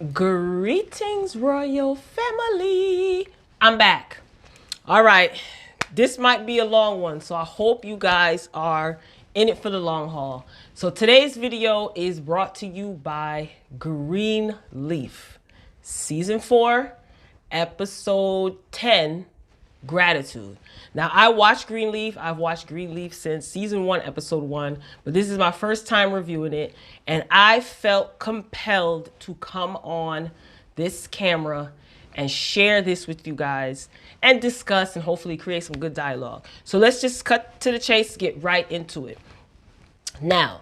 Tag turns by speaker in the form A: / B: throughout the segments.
A: Greetings, royal family. I'm back. All right. This might be a long one, so I hope you guys are in it for the long haul. So today's video is brought to you by Greenleaf. Season 4, episode 10, Gratitude. Now, I watched Greenleaf. I've watched Greenleaf since season 1, episode 1, but this is my first time reviewing it, and I felt compelled to come on this camera and share this with you guys and discuss and hopefully create some good dialogue. So let's just cut to the chase, get right into it. Now,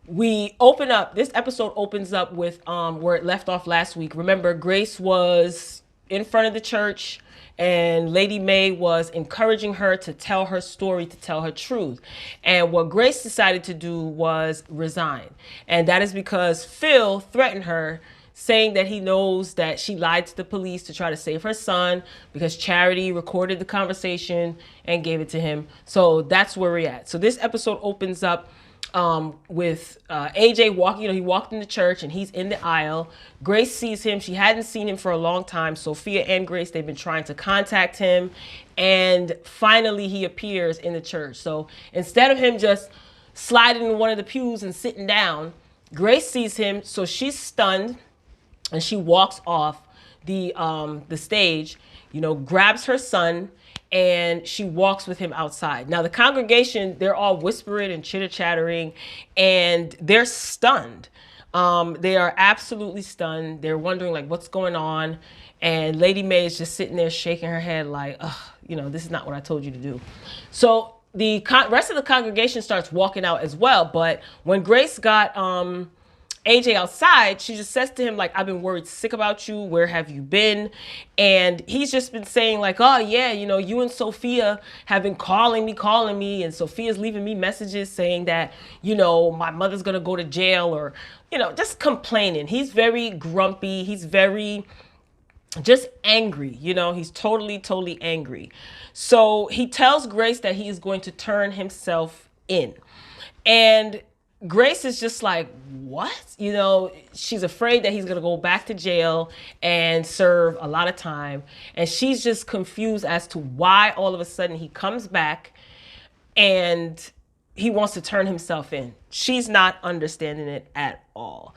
A: this episode opens up with where it left off last week. Remember, Grace was in front of the church and Lady Mae was encouraging her to tell her story, to tell her truth. And what Grace decided to do was resign. And that is because Phil threatened her, saying that he knows that she lied to the police to try to save her son because Charity recorded the conversation and gave it to him. So that's where we're at. So this episode opens up with AJ walking. He walked in the church and he's in the aisle. Grace sees him. She hadn't seen him for a long time. Sophia and Grace, they've been trying to contact him, and finally he appears in the church. So instead of him just sliding in one of the pews and sitting down, Grace sees him, so she's stunned and she walks off the stage, grabs her son, and she walks with him outside. Now, the congregation, they're all whispering and chitter-chattering, and they're stunned. They are absolutely stunned. They're wondering, what's going on? And Lady Mae is just sitting there shaking her head like, this is not what I told you to do. So the rest of the congregation starts walking out as well. But when Grace got AJ outside, she just says to him, I've been worried sick about you. Where have you been? And he's just been saying oh yeah, you and Sophia have been calling me. And Sophia's leaving me messages saying that, my mother's going to go to jail, or, just complaining. He's very grumpy. He's very just angry. He's totally angry. So he tells Grace that he is going to turn himself in. And Grace is just like, what? She's afraid that he's going to go back to jail and serve a lot of time. And she's just confused as to why all of a sudden he comes back and he wants to turn himself in. She's not understanding it at all.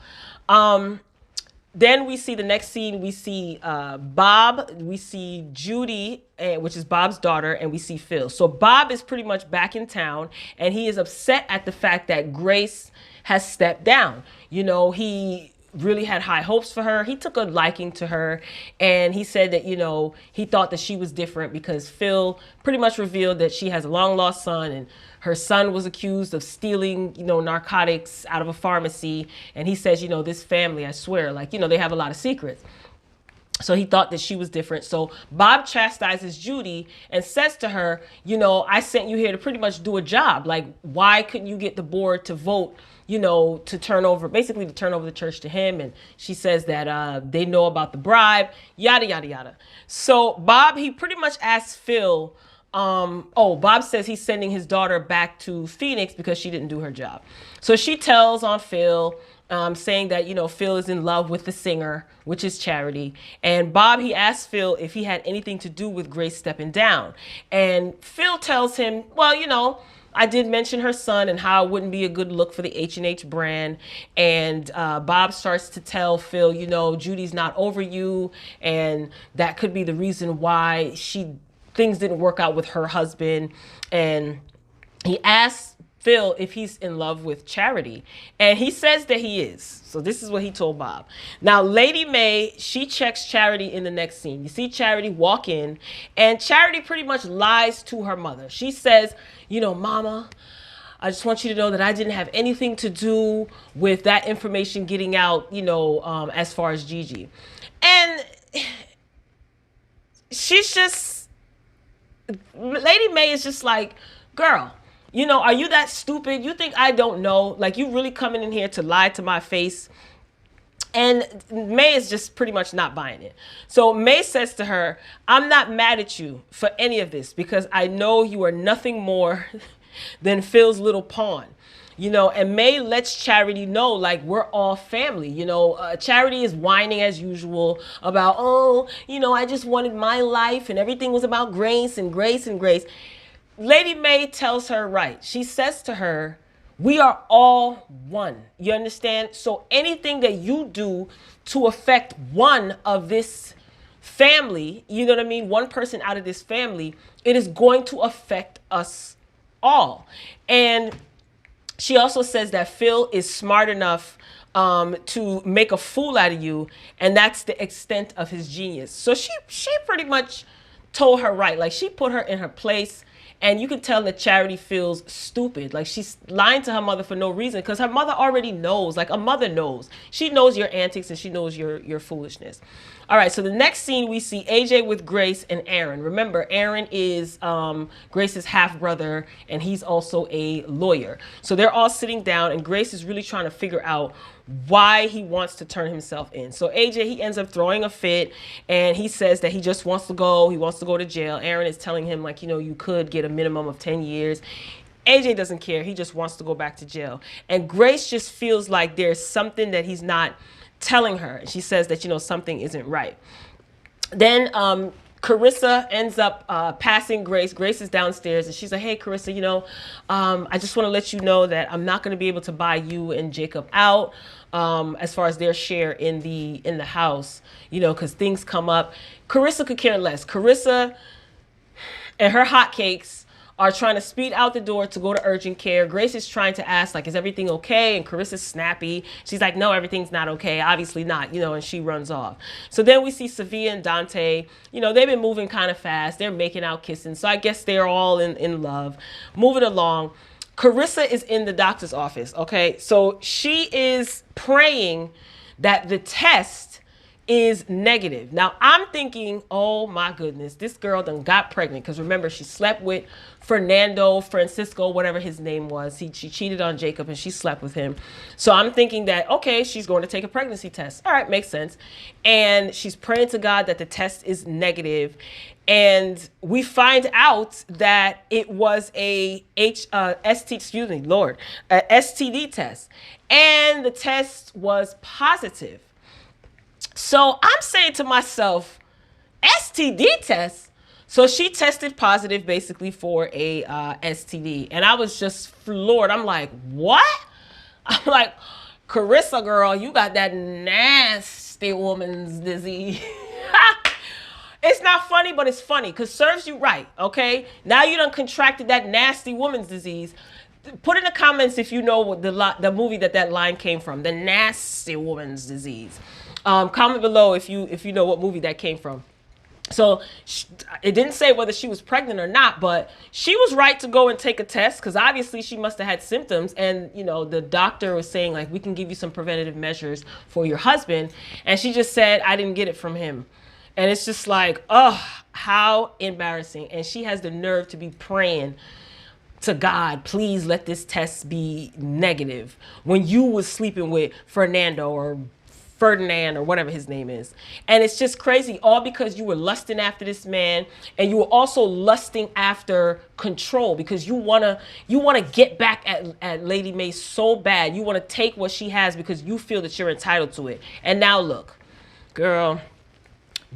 A: Then we see the next scene. We see Bob, we see Judy, which is Bob's daughter, and we see Phil. So Bob is pretty much back in town, and he is upset at the fact that Grace has stepped down. He really had high hopes for her. He took a liking to her, and he said that, he thought that she was different because Phil pretty much revealed that she has a long lost son, and her son was accused of stealing, narcotics out of a pharmacy. And he says, this family, I swear, they have a lot of secrets. So he thought that she was different. So Bob chastises Judy and says to her, I sent you here to pretty much do a job. Why couldn't you get the board to vote, to turn over the church to him? And she says that they know about the bribe, yada, yada, yada. So Bob, he pretty much asks Phil, Bob says he's sending his daughter back to Phoenix because she didn't do her job. So she tells on Phil, saying that, Phil is in love with the singer, which is Charity. And Bob, he asks Phil if he had anything to do with Grace stepping down. And Phil tells him, well, I did mention her son and how it wouldn't be a good look for the H&H brand. And Bob starts to tell Phil, Judy's not over you, and that could be the reason why things didn't work out with her husband. And he asks Phil if he's in love with Charity, and he says that he is. So this is what he told Bob. Now, Lady Mae, she checks Charity in the next scene. You see Charity walk in, and Charity pretty much lies to her mother. She says, Mama, I just want you to know that I didn't have anything to do with that information getting out, as far as Gigi. And she's just, Lady Mae is just like, girl, are you that stupid? You think I don't know? You really coming in here to lie to my face? And Mae is just pretty much not buying it. So Mae says to her, I'm not mad at you for any of this because I know you are nothing more than Phil's little pawn. you know, and Mae lets Charity know, like, we're all family. You know, Charity is whining as usual about, oh, you know, I just wanted my life and everything was about grace and grace and grace. Lady Mae tells her, right, she says to her, we are all one. You understand? So anything that you do to affect one of this family, you know what I mean? One person out of this family, it is going to affect us all. And she also says that Phil is smart enough to make a fool out of you, and that's the extent of his genius. So she pretty much told her right. Like, she put her in her place. And you can tell that Charity feels stupid. Like, she's lying to her mother for no reason, because her mother already knows. Like, a mother knows. She knows your antics and she knows your foolishness. All right, so the next scene, we see AJ with Grace and Aaron. Remember, Aaron is Grace's half-brother, and he's also a lawyer. So they're all sitting down, and Grace is really trying to figure out why he wants to turn himself in. So AJ, he ends up throwing a fit, and he says that he just wants to go. He wants to go to jail. Aaron is telling him, like, you know, you could get a minimum of 10 years. AJ doesn't care. He just wants to go back to jail. And Grace just feels like there's something that he's not telling her. She says that, you know, something isn't right. Then Kerissa ends up passing Grace. Grace is downstairs, and she's like, hey, Kerissa, you know, I just want to let you know that I'm not going to be able to buy you and Jacob out as far as their share in the house, you know, because things come up. Kerissa could care less. Kerissa and her hotcakes are trying to speed out the door to go to urgent care. Grace is trying to ask, like, is everything okay? And Carissa's snappy. She's like, no, everything's not okay. Obviously not, you know, and she runs off. So then we see Sevilla and Dante. You know, they've been moving kind of fast. They're making out, kissing. So I guess they're all in love. Moving along. Kerissa is in the doctor's office, okay? So she is praying that the test is negative. Now, I'm thinking, oh my goodness, this girl done got pregnant, because remember, she slept with Francisco, whatever his name was. She cheated on Jacob and she slept with him. So I'm thinking that, okay, she's going to take a pregnancy test. All right, makes sense. And she's praying to God that the test is negative. And we find out that it was a STD test. And the test was positive. So I'm saying to myself, STD test. So she tested positive basically for a STD. And I was just floored. I'm like, what? I'm like, Kerissa, girl, you got that nasty woman's disease. It's not funny, but it's funny, because serves you right, okay? Now you done contracted that nasty woman's disease. Put in the comments if you know what the movie that line came from, the nasty woman's disease. Comment below if you know what movie that came from. So it didn't say whether she was pregnant or not, but she was right to go and take a test, because obviously she must have had symptoms. And, you know, the doctor was saying, like, we can give you some preventative measures for your husband. And she just said, I didn't get it from him. And it's just like, oh, how embarrassing. And she has the nerve to be praying to God, please let this test be negative, when you was sleeping with Fernando or Ferdinand or whatever his name is. And it's just crazy, all because you were lusting after this man, and you were also lusting after control, because you wanna get back at Lady Mae so bad. You want to take what she has because you feel that you're entitled to it. And now look, girl,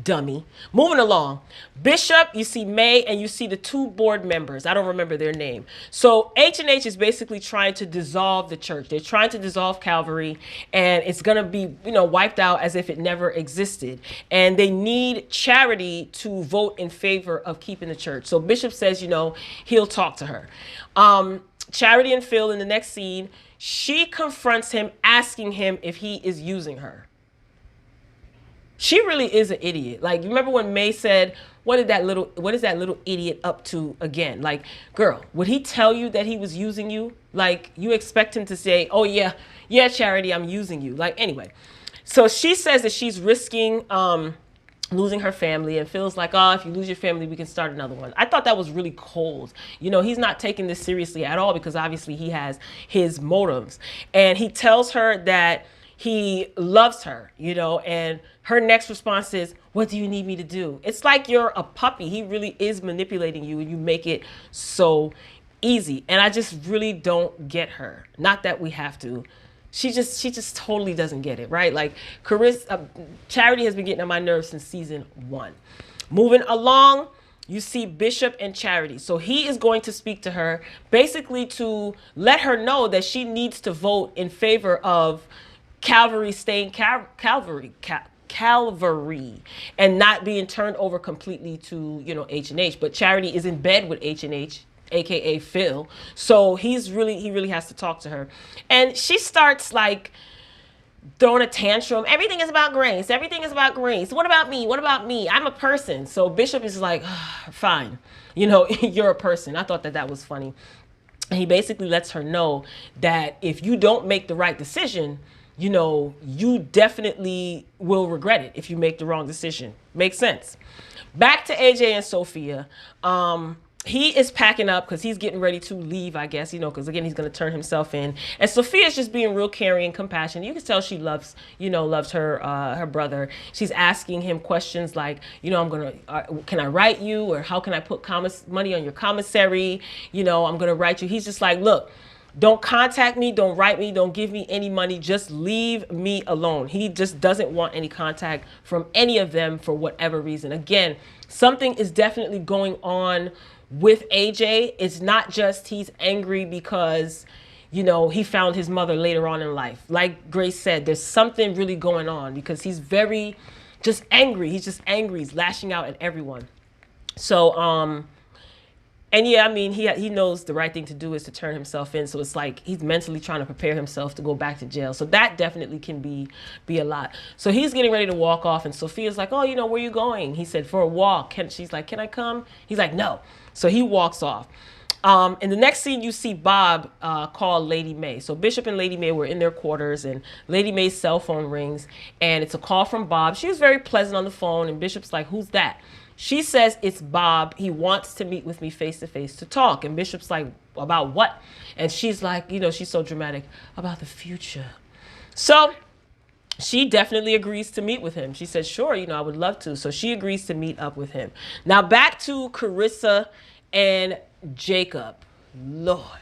A: dummy. Moving along. Bishop, you see Mae, and you see the two board members. I don't remember their name. So H&H is basically trying to dissolve the church. They're trying to dissolve Calvary, and it's going to be, you know, wiped out as if it never existed. And they need Charity to vote in favor of keeping the church. So Bishop says, you know, he'll talk to her. Charity and Phil in the next scene, she confronts him, asking him if he is using her. She really is an idiot. Like, you remember when Mae said, what is that little idiot up to again? Like, girl, would he tell you that he was using you? Like, you expect him to say, oh yeah, Charity, I'm using you. Like, anyway. So she says that she's risking losing her family, and feels like, oh, if you lose your family, we can start another one. I thought that was really cold. You know, he's not taking this seriously at all, because obviously he has his motives. And he tells her that he loves her, you know, and her next response is, what do you need me to do? It's like you're a puppy. He really is manipulating you, and you make it so easy. And I just really don't get her. Not that we have to. She just totally doesn't get it, right? Like Charity has been getting on my nerves since season 1. Moving along, you see Bishop and Charity. So he is going to speak to her basically to let her know that she needs to vote in favor of Calvary staying Calvary and not being turned over completely to, you know, H&H. But Charity is in bed with H&H, aka Phil. So he really has to talk to her. And she starts like throwing a tantrum. Everything is about grace. Everything is about grace. What about me? What about me? I'm a person. So Bishop is like, fine, you know, you're a person. I thought that was funny. And he basically lets her know that if you don't make the right decision, you know, you definitely will regret it if you make the wrong decision. Makes sense. Back to AJ and Sophia. He is packing up because he's getting ready to leave, I guess, you know, because again, he's going to turn himself in. And Sophia's just being real caring and compassionate. You can tell she loves her brother. She's asking him questions like, you know, can I write you? Or how can I put money on your commissary? You know, I'm going to write you. He's just like, look, don't contact me. Don't write me. Don't give me any money. Just leave me alone. He just doesn't want any contact from any of them for whatever reason. Again, something is definitely going on with AJ. It's not just he's angry because, you know, he found his mother later on in life. Like Grace said, there's something really going on because he's very just angry. He's just angry. He's lashing out at everyone. So, and yeah, I mean, he knows the right thing to do is to turn himself in. So it's like he's mentally trying to prepare himself to go back to jail. So that definitely can be a lot. So he's getting ready to walk off, and Sophia's like, oh, you know, where are you going? He said, for a walk. She's like, can I come? He's like, no. So he walks off. In the next scene, you see Bob call Lady Mae. So Bishop and Lady Mae were in their quarters, and Lady Mae's cell phone rings, and it's a call from Bob. She was very pleasant on the phone, and Bishop's like, who's that? She says, it's Bob. He wants to meet with me face to face to talk. And Bishop's like, about what? And she's like, you know, she's so dramatic, about the future. So she definitely agrees to meet with him. She says, sure, you know, I would love to. So she agrees to meet up with him. Now back to Karissa and Jacob. Lord.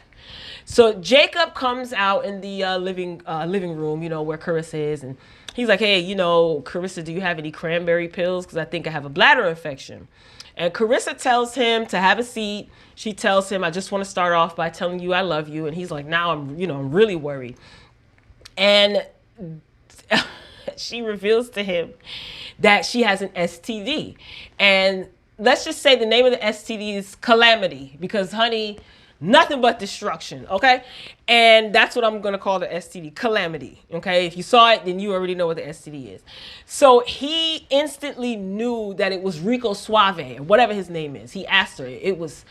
A: So Jacob comes out in the living room, you know, where Kerissa is, and he's like, hey, you know, Kerissa, do you have any cranberry pills? Because I think I have a bladder infection. And Kerissa tells him to have a seat. She tells him, I just want to start off by telling you I love you. And he's like, now I'm really worried. And she reveals to him that she has an STD. And let's just say the name of the STD is Calamity, because, honey, nothing but destruction, okay? And that's what I'm going to call the STD, Calamity, okay? If you saw it, then you already know what the STD is. So he instantly knew that it was Rico Suave, or whatever his name is. He asked her. It was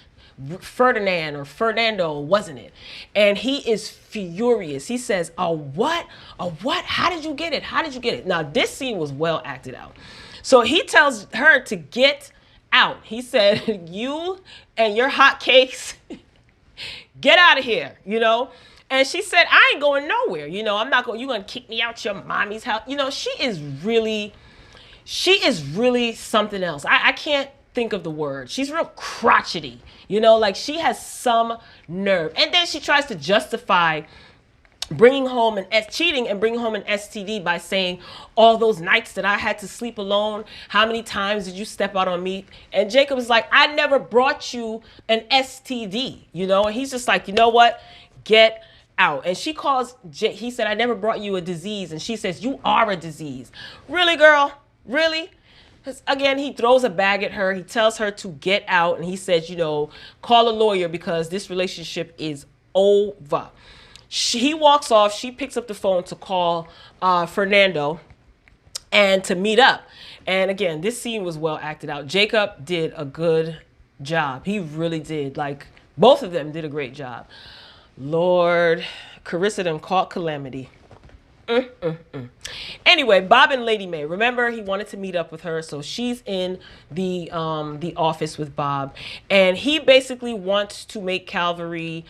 A: Ferdinand or Fernando, wasn't it? And he is furious. He says, a what? A what? How did you get it? How did you get it? Now, this scene was well acted out. So he tells her to get out. He said, you and your hot cakes, get out of here, you know? And she said, I ain't going nowhere. You know, I'm not going, you're going to kick me out your mommy's house. You know, she is really something else. I can't think of the word. She's real crotchety, you know, like she has some nerve. And then she tries to justify cheating and bringing home an STD by saying, all those nights that I had to sleep alone, how many times did you step out on me? And Jacob is like, I never brought you an STD, you know? And he's just like, you know what? Get out. And she calls, he said, I never brought you a disease. And she says, you are a disease. Really, girl? Really? Again, he throws a bag at her. He tells her to get out. And he says, you know, call a lawyer because this relationship is over. He walks off. She picks up the phone to call Fernando and to meet up. And again, this scene was well acted out. Jacob did a good job. He really did. Like, both of them did a great job. Lord, Kerissa done caught Calamity. Anyway, Bob and Lady Mae. Remember, he wanted to meet up with her, so she's in the office with Bob, and he basically wants to make Calvary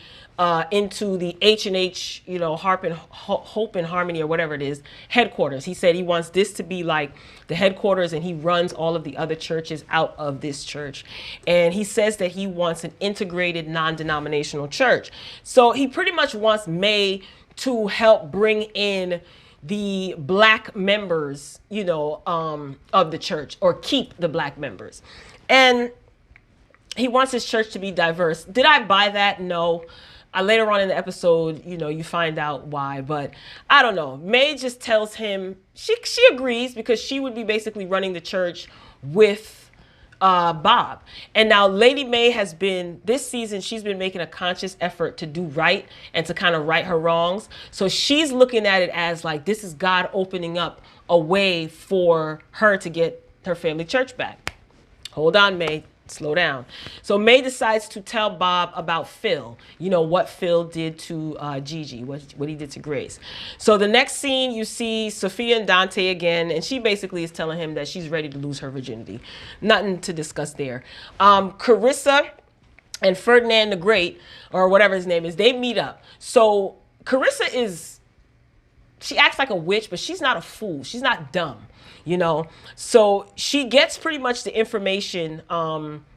A: into the H&H, you know, Hope and Harmony or whatever it is, headquarters. He said he wants this to be like the headquarters, and he runs all of the other churches out of this church. And he says that he wants an integrated, non-denominational church. So he pretty much wants Mae to help bring in the black members, you know, of the church, or keep the black members. And he wants his church to be diverse. Did I buy that? No. Later on in the episode, you know, you find out why, but I don't know. Mae just tells him, she agrees, because she would be basically running the church with Bob. And now Lady Mae has been, this season, she's been making a conscious effort to do right and to kind of right her wrongs. So she's looking at it as like, this is God opening up a way for her to get her family church back. Hold on, Mae. Slow down. So Mae decides to tell Bob about Phil, you know, what Phil did to Gigi, what he did to Grace. So the next scene, you see Sophia and Dante again, and she basically is telling him that she's ready to lose her virginity. Nothing to discuss there. Kerissa and Ferdinand the Great, or whatever his name is, they meet up. So Kerissa she acts like a witch, but she's not a fool. She's not dumb. You know, so she gets pretty much the information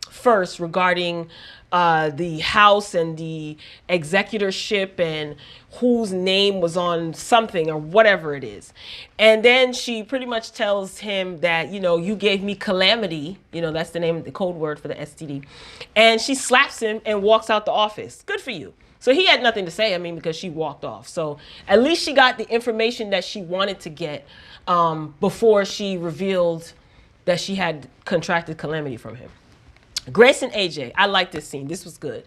A: first regarding the house and the executorship and whose name was on something or whatever it is. And then she pretty much tells him that, you know, you gave me calamity. You know, that's the name, the code word for the STD. And she slaps him and walks out the office. Good for you. So he had nothing to say, I mean, because she walked off. So at least she got the information that she wanted to get before she revealed that she had contracted calamity from him. Grace and AJ, I like this scene. This was good.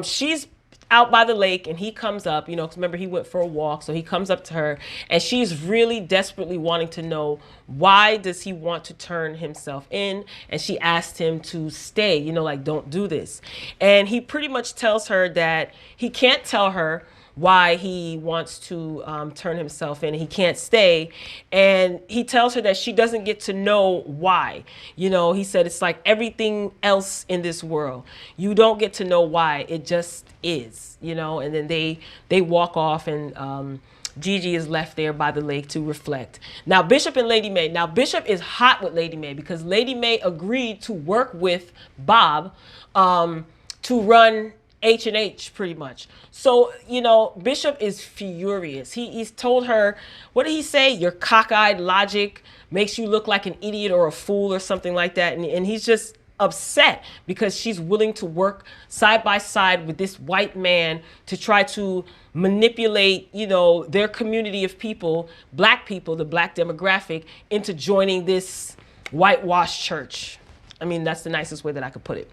A: She's out by the lake and he comes up, you know, because remember he went for a walk. So he comes up to her and she's really desperately wanting to know, why does he want to turn himself in? And she asked him to stay, you know, like, don't do this. And he pretty much tells her that he can't tell her why he wants to turn himself in. He can't stay. And he tells her that she doesn't get to know why. You know, he said it's like everything else in this world. You don't get to know why. It just is, you know. And then they walk off and Gigi is left there by the lake to reflect. Now, Bishop and Lady Mae. Now, Bishop is hot with Lady Mae because Lady Mae agreed to work with Bob to run H&H pretty much. So, you know, Bishop is furious. He's told her, what did he say? Your cockeyed logic makes you look like an idiot or a fool or something like that. And he's just upset because she's willing to work side by side with this white man to try to manipulate, you know, their community of people, black people, the black demographic, into joining this whitewashed church. I mean, that's the nicest way that I could put it.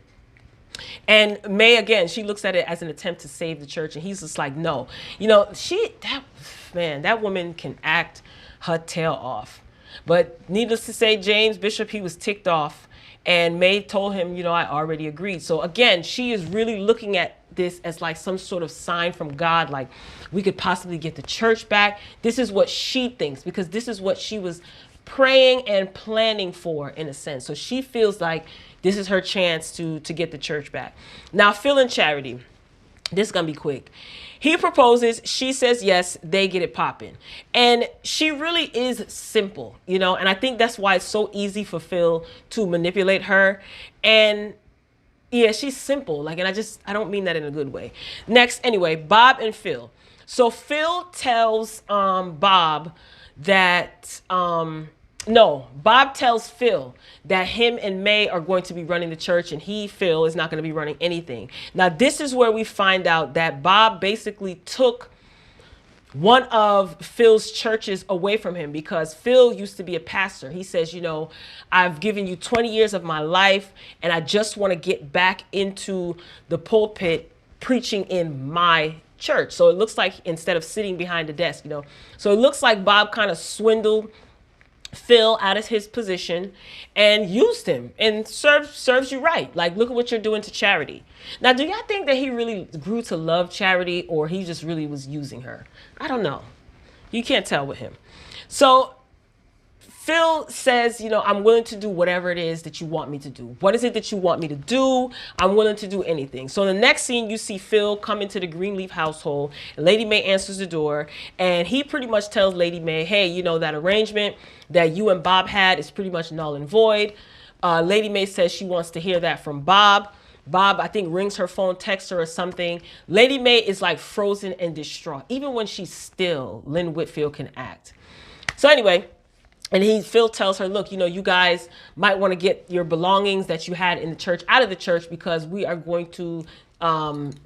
A: And Mae, again, she looks at it as an attempt to save the church. And he's just like, no. You know, that woman can act her tail off. But needless to say, James Bishop, he was ticked off. And Mae told him, you know, I already agreed. So again, she is really looking at this as like some sort of sign from God. Like, we could possibly get the church back. This is what she thinks, because this is what she was praying and planning for, in a sense. So she feels like this is her chance to get the church back. Now, Phil and Charity, this is going to be quick. He proposes, she says yes, they get it popping. And she really is simple, you know, and I think that's why it's so easy for Phil to manipulate her. And yeah, she's simple. Like, and I don't mean that in a good way. Next, anyway, Bob and Phil. So Phil tells Bob that Bob tells Phil that him and Mae are going to be running the church, and Phil, is not going to be running anything. Now, this is where we find out that Bob basically took one of Phil's churches away from him, because Phil used to be a pastor. He says, you know, I've given you 20 years of my life, and I just want to get back into the pulpit preaching in my church. So it looks like, instead of sitting behind a desk, you know, so it looks like Bob kind of swindled Phil out of his position and used him, and serves you right. Like, look at what you're doing to Charity. Now, do y'all think that he really grew to love Charity, or he just really was using her? I don't know. You can't tell with him. So Phil says, you know, I'm willing to do whatever it is that you want me to do. What is it that you want me to do? I'm willing to do anything. So in the next scene, you see Phil come into the Greenleaf household. And Lady Mae answers the door. And he pretty much tells Lady Mae, hey, you know, that arrangement that you and Bob had is pretty much null and void. Lady Mae says she wants to hear that from Bob. Bob, I think, rings her phone, texts her or something. Lady Mae is like frozen and distraught. Even when she's still, Lynn Whitfield can act. So anyway, and Phil tells her, look, you know, you guys might want to get your belongings that you had in the church out of the church because we are going to,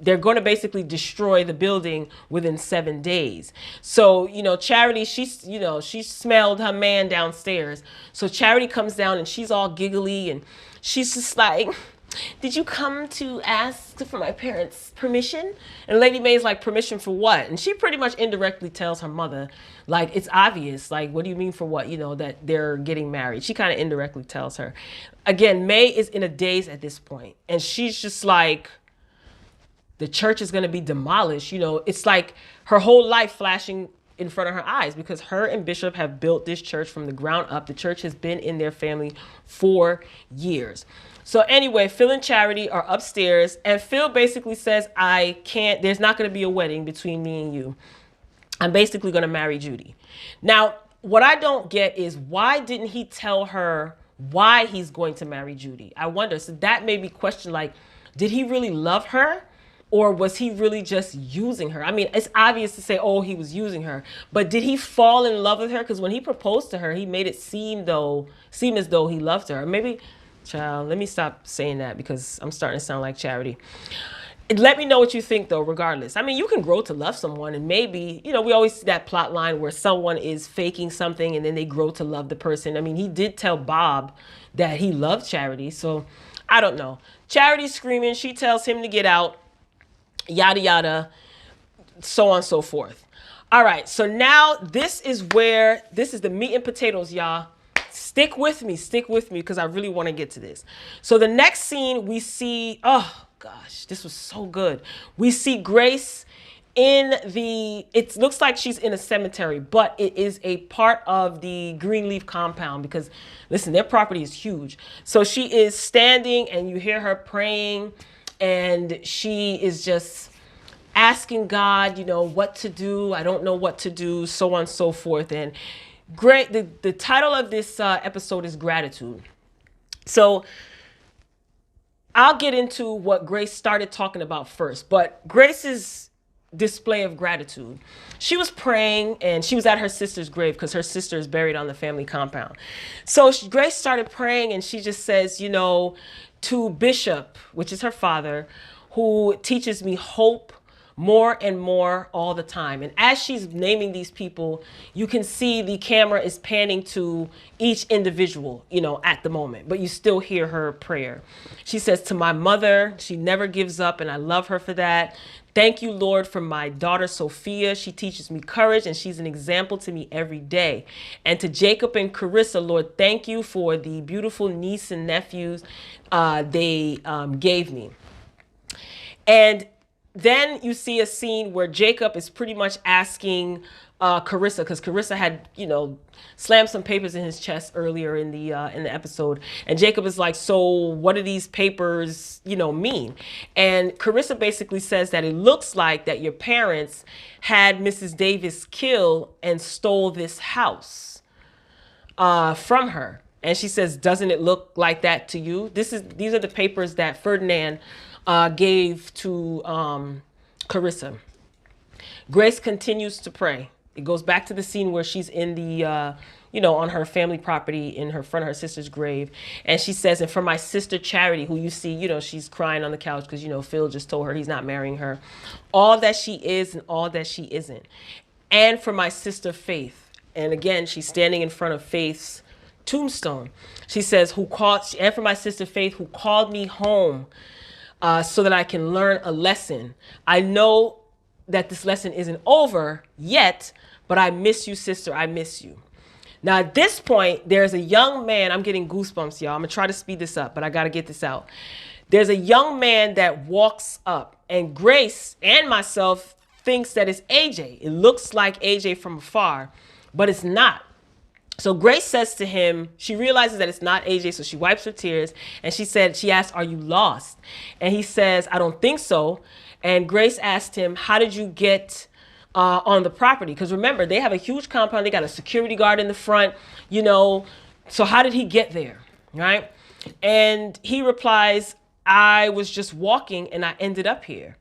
A: they're going to basically destroy the building within 7 days. So, you know, Charity, she smelled her man downstairs. So Charity comes down and she's all giggly and she's just like, did you come to ask for my parents' permission? And Lady Mae's like, permission for what? And she pretty much indirectly tells her mother, like, it's obvious. Like, what do you mean for what? You know, that they're getting married. She kind of indirectly tells her. Again, Mae is in a daze at this point. And she's just like, the church is going to be demolished. You know, it's like her whole life flashing in front of her eyes because her and Bishop have built this church from the ground up. The church has been in their family for years. So anyway, Phil and Charity are upstairs and Phil basically says, there's not going to be a wedding between me and you. I'm basically going to marry Judy. Now, what I don't get is why didn't he tell her why he's going to marry Judy? I wonder. So that made me question, like, did he really love her? Or was he really just using her? I mean, it's obvious to say, oh, he was using her. But did he fall in love with her? Because when he proposed to her, he made it seem as though he loved her. Maybe, child, let me stop saying that because I'm starting to sound like Charity. Let me know what you think, though, regardless. I mean, you can grow to love someone and maybe, you know, we always see that plot line where someone is faking something and then they grow to love the person. I mean, he did tell Bob that he loved Charity. So I don't know. Charity's screaming. She tells him to get out. Yada, yada, so on and so forth. All right, so now this is the meat and potatoes, y'all. Stick with me, because I really want to get to this. So the next scene we see, oh gosh, this was so good. We see Grace it looks like she's in a cemetery, but it is a part of the Greenleaf compound because, listen, their property is huge. So she is standing and you hear her praying. And she is just asking God, you know, what to do. I don't know what to do, so on and so forth. And great. The title of this episode is Gratitude. So I'll get into what Grace started talking about first. But Grace's display of gratitude. She was praying and she was at her sister's grave because her sister is buried on the family compound. So Grace started praying and she just says, you know, to Bishop, which is her father, who teaches me hope more and more all the time. And as she's naming these people, you can see the camera is panning to each individual, you know, at the moment, but you still hear her prayer. She says, to my mother, she never gives up and I love her for that. Thank you, Lord, for my daughter, Sophia. She teaches me courage and she's an example to me every day. And to Jacob and Kerissa, Lord, thank you for the beautiful niece and nephews they gave me. And then you see a scene where Jacob is pretty much asking Kerissa, because Kerissa had, you know, slammed some papers in his chest earlier in the episode. And Jacob is like, so what do these papers, you know, mean? And Kerissa basically says that it looks like that your parents had Mrs. Davis killed and stole this house from her. And she says, doesn't it look like that to you? These are the papers that Ferdinand gave to Kerissa. Grace continues to pray. It goes back to the scene where she's in the, you know, on her family property in front of her sister's grave. And she says, and for my sister Charity, who you see, you know, she's crying on the couch because, you know, Phil just told her he's not marrying her. All that she is and all that she isn't. And for my sister Faith. And again, she's standing in front of Faith's tombstone. She says, and for my sister Faith, who called me home so that I can learn a lesson. I know that this lesson isn't over yet, but I miss you, sister. I miss you. Now, at this point, there's a young man. I'm getting goosebumps, y'all. I'm going to try to speed this up, but I got to get this out. There's a young man that walks up, and Grace and myself thinks that it's AJ. It looks like AJ from afar, but it's not. So Grace says to him, she realizes that it's not AJ, so she wipes her tears, and she asks, "Are you lost?" And he says, "I don't think so." And Grace asked him, "How did you get on the property?" Because remember, they have a huge compound. They got a security guard in the front, so how did he get there, right? And he replies, "I was just walking and I ended up here."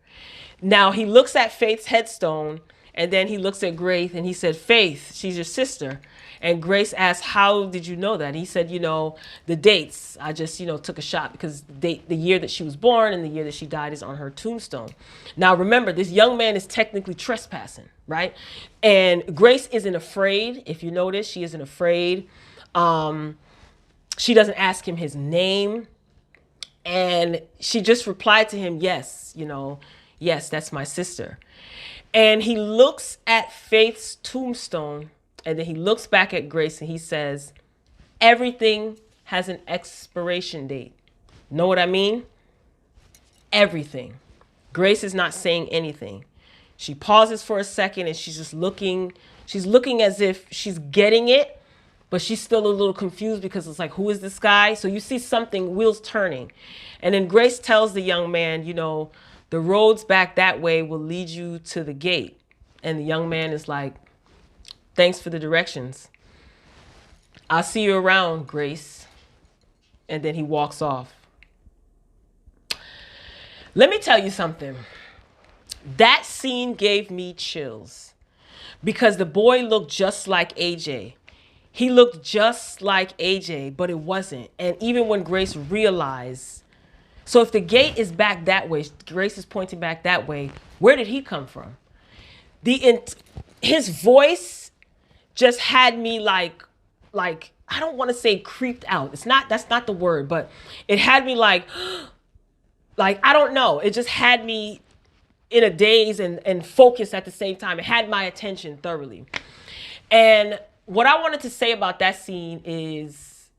A: Now he looks at Faith's headstone, and then he looks at Grace and he said, "Faith, she's your sister." And Grace asked, "How did you know that?" And he said, "The dates. I just, took a shot because the year that she was born and the year that she died is on her tombstone." Now, remember, this young man is technically trespassing, right? And Grace isn't afraid. If you notice, she isn't afraid. She doesn't ask him his name. And she just replied to him, "Yes, yes, that's my sister." And he looks at Faith's tombstone, and then he looks back at Grace and he says, "Everything has an expiration date." Know what I mean? Everything. Grace is not saying anything. She pauses for a second and she's just looking. She's looking as if she's getting it, but she's still a little confused because it's like, who is this guy? So you see something, wheels turning. And then Grace tells the young man, "The roads back that way will lead you to the gate." And the young man is like, "Thanks for the directions. I'll see you around, Grace." And then he walks off. Let me tell you something. That scene gave me chills because the boy looked just like AJ. He looked just like AJ, but it wasn't. And even when Grace realized, so if the gate is back that way, Grace is pointing back that way, where did he come from? His voice just had me like I don't want to say creeped out. That's not the word, but it had me like I don't know. It just had me in a daze and focused at the same time. It had my attention thoroughly. And what I wanted to say about that scene is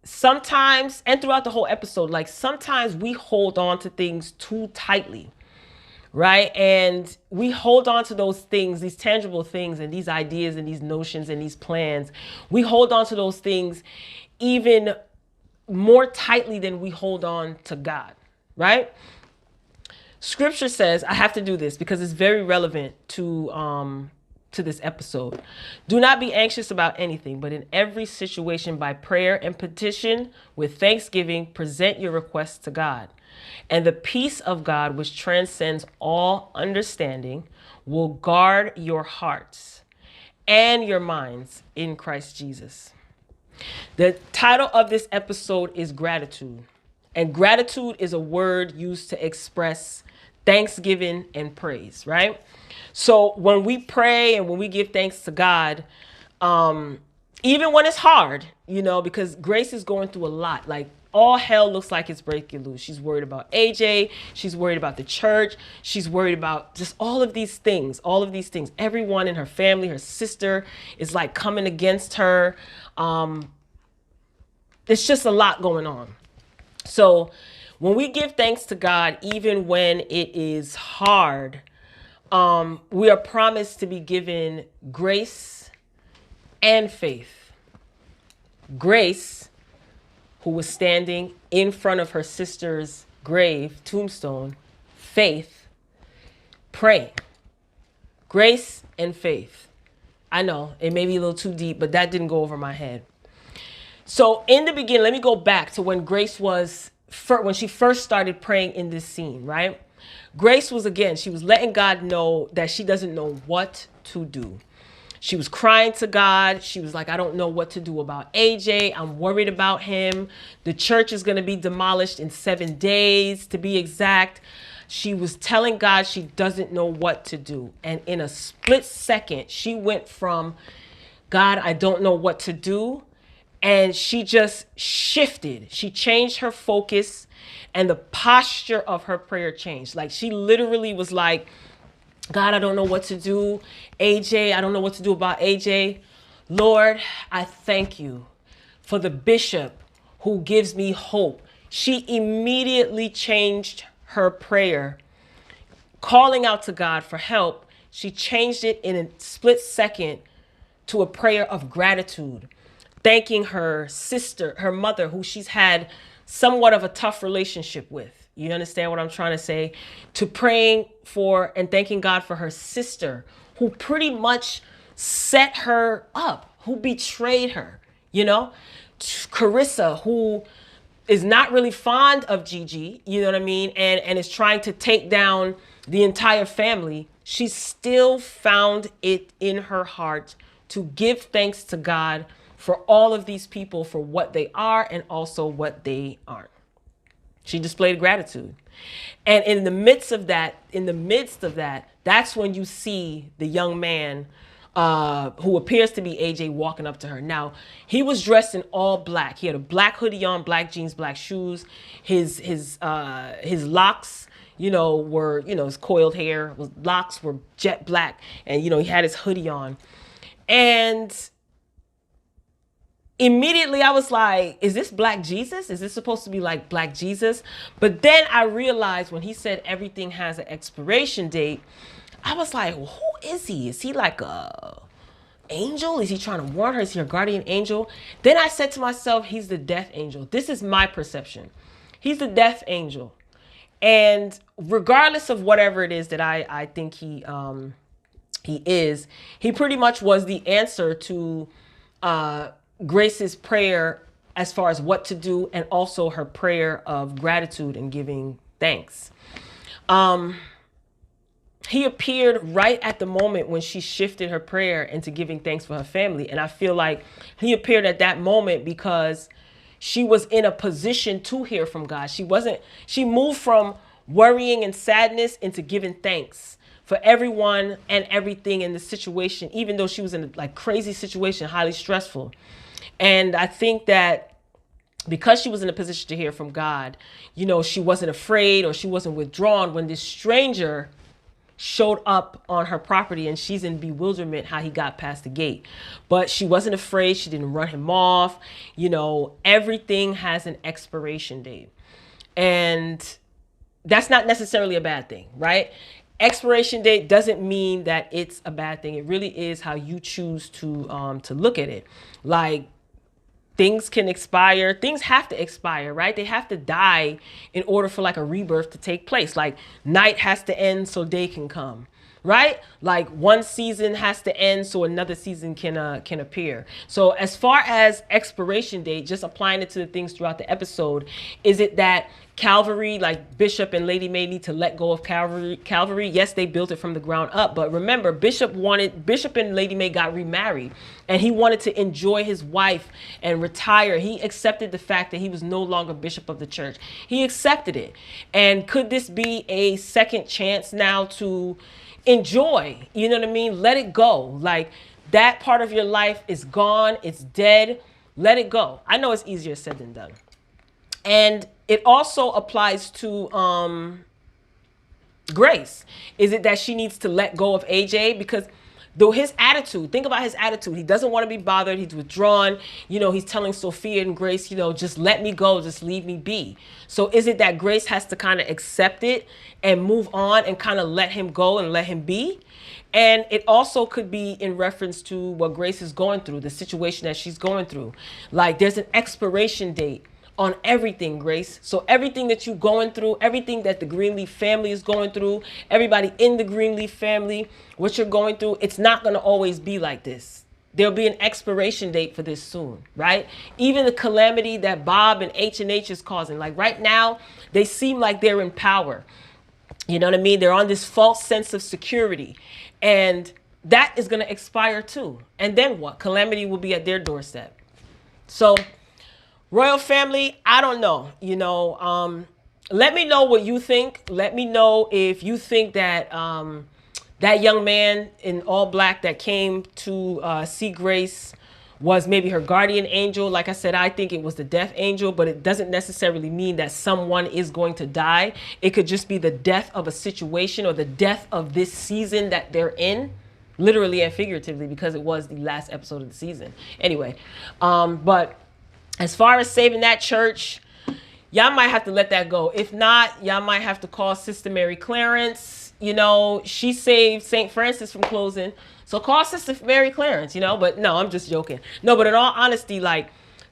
A: sometimes, and throughout the whole episode, sometimes we hold on to things too tightly, right? And we hold on to those things, these tangible things and these ideas and these notions and these plans. We hold on to those things even more tightly than we hold on to God, right? Scripture says, I have to do this because it's very relevant to this episode. "Do not be anxious about anything, but in every situation by prayer and petition with thanksgiving, present your requests to God. And the peace of God, which transcends all understanding, will guard your hearts and your minds in Christ Jesus." The title of this episode is gratitude. And gratitude is a word used to express thanksgiving and praise, right? So when we pray and when we give thanks to God, even when it's hard, because Grace is going through a lot, all hell looks like it's breaking loose. She's worried about AJ. She's worried about the church. She's worried about just all of these things. Everyone in her family, her sister is coming against her. There's just a lot going on. So when we give thanks to God, even when it is hard, we are promised to be given grace and faith. Grace, who was standing in front of her sister's grave, tombstone. Faith, praying. Grace and faith. I know it may be a little too deep, but that didn't go over my head. So in the beginning, let me go back to when Grace when she first started praying in this scene, right? Grace was letting God know that she doesn't know what to do. She was crying to God. She was like, "I don't know what to do about AJ. I'm worried about him. The church is going to be demolished in 7 days, to be exact." She was telling God she doesn't know what to do. And in a split second, she went from, "God, I don't know what to do," and she just shifted. She changed her focus, and the posture of her prayer changed. She literally was like, "God, I don't know what to do. AJ, I don't know what to do about AJ. Lord, I thank you for the bishop who gives me hope." She immediately changed her prayer, calling out to God for help, she changed it in a split second to a prayer of gratitude, thanking her sister, her mother, who she's had somewhat of a tough relationship with. You understand what I'm trying to say? To praying for and thanking God for her sister, who pretty much set her up, who betrayed her, you know? Kerissa, who is not really fond of Gigi, you know what I mean? And is trying to take down the entire family. She still found it in her heart to give thanks to God for all of these people, for what they are and also what they aren't. She displayed gratitude. And in the midst of that, that's when you see the young man who appears to be AJ walking up to her. Now, he was dressed in all black. He had a black hoodie on, black jeans, black shoes. His locks, were, his coiled hair, locks were jet black. And, he had his hoodie on. And immediately I was like, is this Black Jesus? Is this supposed to be like Black Jesus? But then I realized when he said everything has an expiration date, I was like, well, who is he? Is he like a angel? Is he trying to warn her? Is he her guardian angel? Then I said to myself, he's the death angel. This is my perception. He's the death angel. And regardless of whatever it is that I think he is, he pretty much was the answer to Grace's prayer as far as what to do, and also her prayer of gratitude and giving thanks. He appeared right at the moment when she shifted her prayer into giving thanks for her family. And I feel like he appeared at that moment because she was in a position to hear from God. She moved from worrying and sadness into giving thanks for everyone and everything in the situation, even though she was in a crazy situation, highly stressful. And I think that because she was in a position to hear from God, she wasn't afraid or she wasn't withdrawn when this stranger showed up on her property, and she's in bewilderment how he got past the gate. But she wasn't afraid. She didn't run him off. Everything has an expiration date. And that's not necessarily a bad thing, right? Expiration date doesn't mean that it's a bad thing. It really is how you choose to look at it. Like, things can expire. Things have to expire, right? They have to die in order for a rebirth to take place. Like, night has to end so day can come, right? Like, one season has to end so another season can appear. So as far as expiration date, just applying it to the things throughout the episode, is it that Calvary, like Bishop and Lady Mae, need to let go of Calvary? Yes, they built it from the ground up, but remember, Bishop and Lady Mae got remarried, and he wanted to enjoy his wife and retire. He accepted the fact that he was no longer bishop of the church. He accepted it. And could this be a second chance now to enjoy? You know what I mean? Let it go. Like, that part of your life is gone. It's dead. Let it go. I know it's easier said than done. And it also applies to Grace. Is it that she needs to let go of AJ? Because though his attitude, think about his attitude. He doesn't want to be bothered. He's withdrawn. He's telling Sophia and Grace, just let me go. Just leave me be. So is it that Grace has to kind of accept it and move on and kind of let him go and let him be? And it also could be in reference to what Grace is going through, the situation that she's going through. Like, there's an expiration date on everything, Grace. So everything that you're going through, everything that the Greenleaf family is going through, everybody in the Greenleaf family, what you're going through, it's not going to always be like this. There'll be an expiration date for this soon, right? Even the calamity that Bob and H&H is causing. Like, right now, they seem like they're in power. You know what I mean? They're on this false sense of security. And that is going to expire too. And then what? Calamity will be at their doorstep. So, Royal family, I don't know. Let me know what you think. Let me know if you think that that young man in all black that came to see Grace was maybe her guardian angel. Like I said, I think it was the death angel, but it doesn't necessarily mean that someone is going to die. It could just be the death of a situation or the death of this season that they're in, literally and figuratively, because it was the last episode of the season. Anyway, but as far as saving that church, y'all might have to let that go. If not, y'all might have to call Sister Mary Clarence, you know, she saved St. Francis from closing. So call Sister Mary Clarence, you know, but no, I'm just joking. No, but in all honesty, like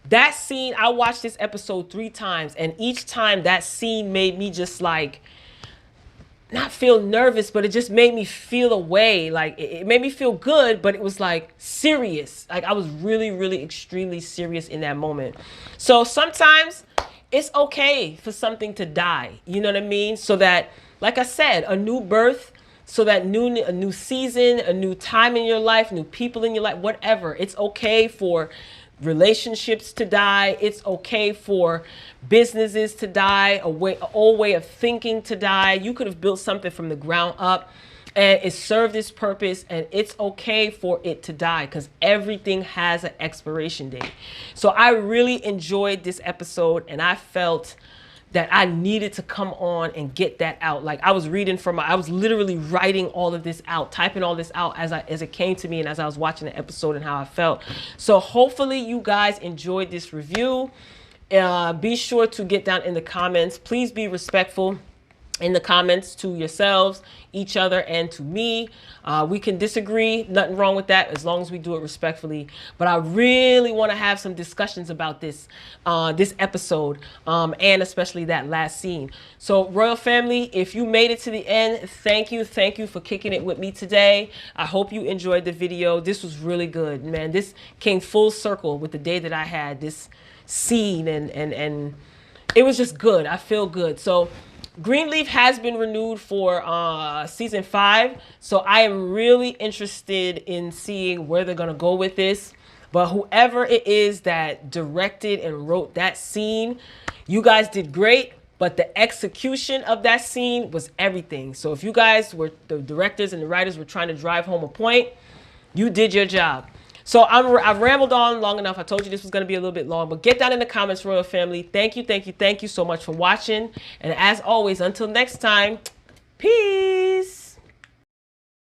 A: that scene, I watched this episode 3 times, and each time that scene made me just like, not feel nervous, but it just made me feel a way. Like it made me feel good, but it was like serious. Like I was really, really extremely serious in that moment. So sometimes it's okay for something to die. You know what I mean? So that, like I said, a new birth, so that a new season, a new time in your life, new people in your life, whatever. It's okay for relationships to die. It's okay for businesses to die, an old way of thinking to die. You could have built something from the ground up and it served its purpose, and it's okay for it to die because everything has an expiration date. So I really enjoyed this episode, and I felt that I needed to come on and get that out. Like I was I was literally writing all of this out, typing all this out as it came to me and as I was watching the episode and how I felt. So hopefully you guys enjoyed this review. Be sure to get down in the comments. Please be respectful in the comments to yourselves, each other, and to me. We can disagree, nothing wrong with that, as long as we do it respectfully. But I really want to have some discussions about this episode, and especially that last scene. So Royal Family, if you made it to the end, thank you for kicking it with me today. I hope you enjoyed the video. This was really good, man. This came full circle with the day that I had this scene, and it was just good. I feel good. So Greenleaf has been renewed for season 5, so I am really interested in seeing where they're gonna go with this. But whoever it is that directed and wrote that scene, you guys did great, but the execution of that scene was everything. So if you guys were, the directors and the writers were trying to drive home a point, you did your job. So I've rambled on long enough. I told you this was going to be a little bit long, but get down in the comments, Royal Family. Thank you so much for watching. And as always, until next time, peace.